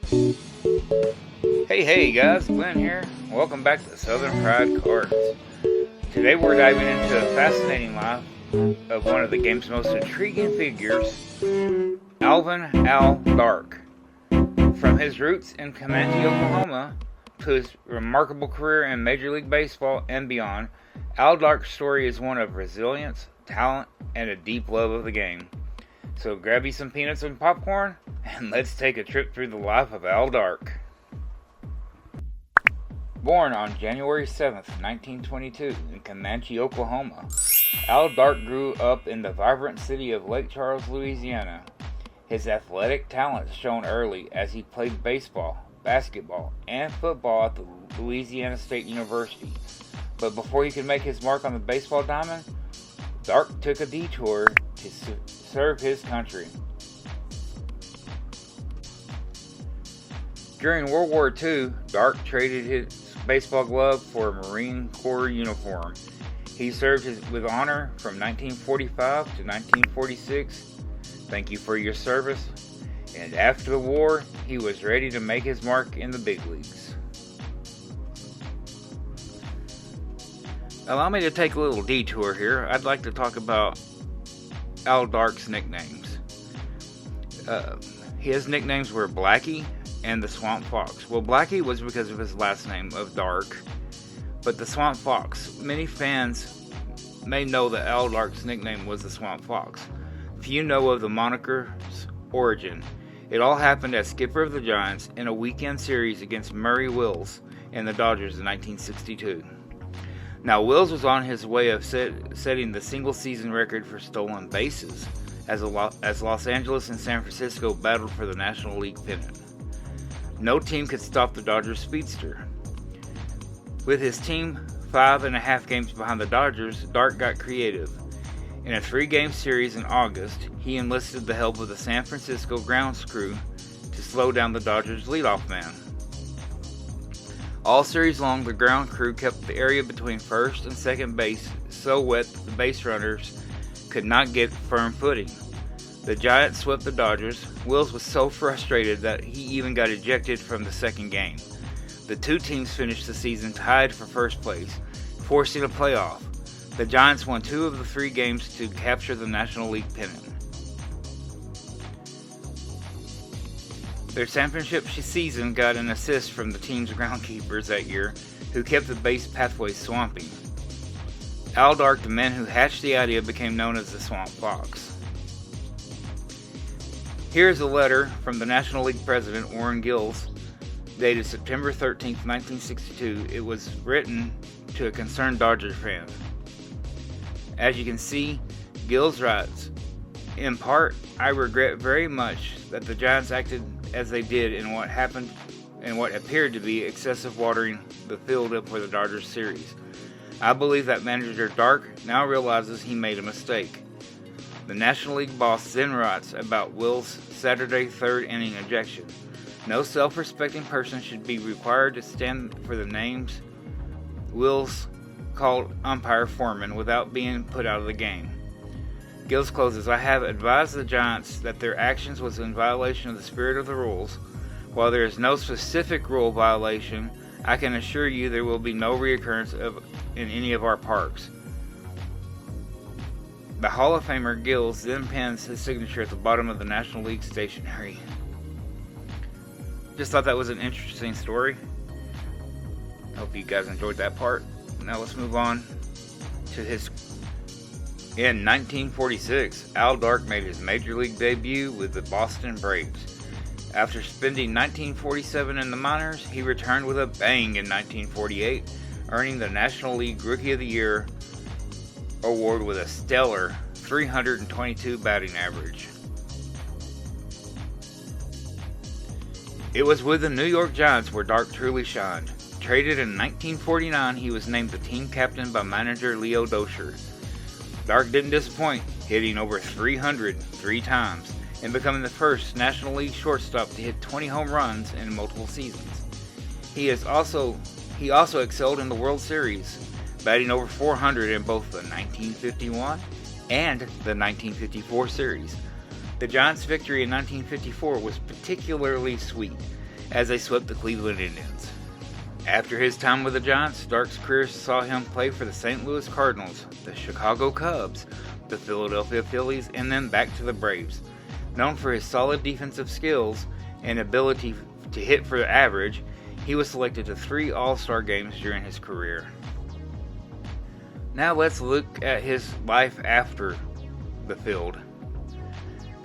Hey guys, Glenn here. Welcome back to Southern Pride Cards. Today we're diving into a fascinating life of one of the game's most intriguing figures, Alvin Dark. From his roots in Comanche, Oklahoma, to his remarkable career in Major League Baseball and beyond, Al Dark's story is one of resilience, talent, and a deep love of the game. So grab you some peanuts and popcorn, and let's take a trip through the life of Al Dark. Born on January 7th, 1922 in Comanche, Oklahoma, Al Dark grew up in the vibrant city of Lake Charles, Louisiana. His athletic talents shone early as he played baseball, basketball, and football at the Louisiana State University. But before he could make his mark on the baseball diamond, Dark took a detour to serve his country. During World War II, Dark traded his baseball glove for a Marine Corps uniform. He served with honor from 1945 to 1946. Thank you for your service. And after the war, he was ready to make his mark in the big leagues. Allow me to take a little detour here. I'd like to talk about Al Dark's nicknames. His nicknames were Blackie and the Swamp Fox. Well, Blackie was because of his last name of Dark, but the Swamp Fox, many fans may know that Al Dark's nickname was the Swamp Fox. Few know of the moniker's origin. It all happened as skipper of the Giants in a weekend series against Murray Wills and the Dodgers in 1962. Now, Wills was on his way of setting the single-season record for stolen bases as Los Angeles and San Francisco battled for the National League pennant. No team could stop the Dodgers speedster. With his team 5.5 games behind the Dodgers, Dark got creative. In a 3-game series in August, he enlisted the help of the San Francisco grounds crew to slow down the Dodgers' leadoff man. All series long, the ground crew kept the area between first and second base so wet that the base runners could not get firm footing. The Giants swept the Dodgers. Wills was so frustrated that he even got ejected from the second game. The two teams finished the season tied for first place, forcing a playoff. The Giants won 2 of the 3 games to capture the National League pennant. Their championship season got an assist from the team's groundkeepers that year, who kept the base pathways swampy. Al Dark, the man who hatched the idea, became known as the Swamp Fox. Here's a letter from the National League president, Warren Gills, dated September 13, 1962. It was written to a concerned Dodger fan. As you can see, Gills writes, "In part, I regret very much that the Giants acted as they did in what happened and what appeared to be excessive watering the field up for the Dodgers series. I believe that manager Dark now realizes he made a mistake." The National League boss then writes about Will's Saturday third-inning ejection. "No self-respecting person should be required to stand for the names Wills called umpire foreman without being put out of the game." Gills closes, "I have advised the Giants that their actions was in violation of the spirit of the rules. While there is no specific rule violation, I can assure you there will be no reoccurrence in any of our parks." The Hall of Famer Gills then pens his signature at the bottom of the National League stationery. Just thought that was an interesting story. Hope you guys enjoyed that part. Now let's move on to his... In 1946, Al Dark made his Major League debut with the Boston Braves. After spending 1947 in the minors, he returned with a bang in 1948, earning the National League Rookie of the Year award with a stellar 322 batting average. It was with the New York Giants where Dark truly shined. Traded in 1949, he was named the team captain by manager Leo Dozier. Dark didn't disappoint, hitting over 300 3 times and becoming the first National League shortstop to hit 20 home runs in multiple seasons. He also excelled in the World Series, batting over 400 in both the 1951 and the 1954 series. The Giants' victory in 1954 was particularly sweet, as they swept the Cleveland Indians. After his time with the Giants, Dark's career saw him play for the St. Louis Cardinals, the Chicago Cubs, the Philadelphia Phillies, and then back to the Braves. Known for his solid defensive skills and ability to hit for average, he was selected to 3 All-Star games during his career. Now let's look at his life after the field.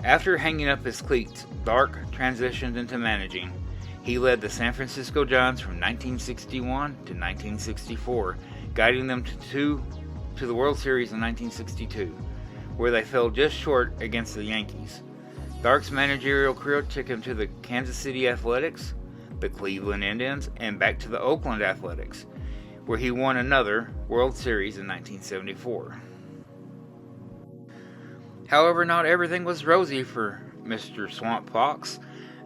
After hanging up his cleats, Dark transitioned into managing. He led the San Francisco Giants from 1961 to 1964, guiding them to the World Series in 1962, where they fell just short against the Yankees. Dark's managerial career took him to the Kansas City Athletics, the Cleveland Indians, and back to the Oakland Athletics, where he won another World Series in 1974. However, not everything was rosy for Mr. Swamp Fox.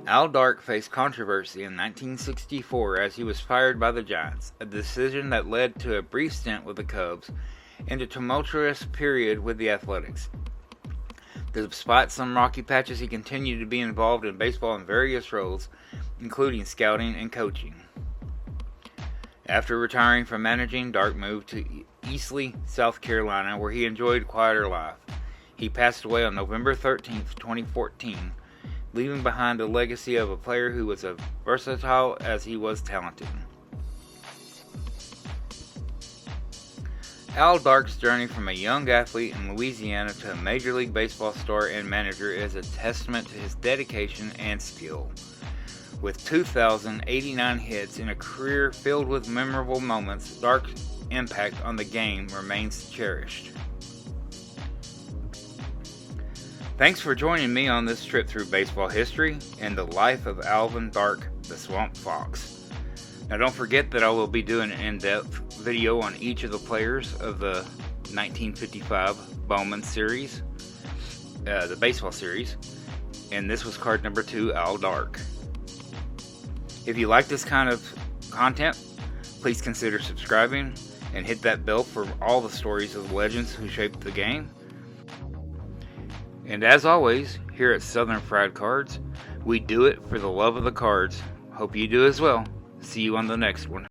Al Dark faced controversy in 1964 as he was fired by the Giants, a decision that led to a brief stint with the Cubs and a tumultuous period with the Athletics. Despite some rocky patches, he continued to be involved in baseball in various roles, including scouting and coaching. After retiring from managing, Dark moved to Easley, South Carolina, where he enjoyed a quieter life. He passed away on November 13, 2014, leaving behind a legacy of a player who was as versatile as he was talented. Al Dark's journey from a young athlete in Louisiana to a Major League Baseball star and manager is a testament to his dedication and skill. With 2,089 hits in a career filled with memorable moments, Dark's impact on the game remains cherished. Thanks for joining me on this trip through baseball history and the life of Alvin Dark, the Swamp Fox. Now don't forget that I will be doing an in-depth video on each of the players of the 1955 Bowman series, the baseball series, and this was card number 2, Al Dark. If you like this kind of content, please consider subscribing and hit that bell for all the stories of the legends who shaped the game. And as always, here at Southern Fried Cards, we do it for the love of the cards. Hope you do as well. See you on the next one.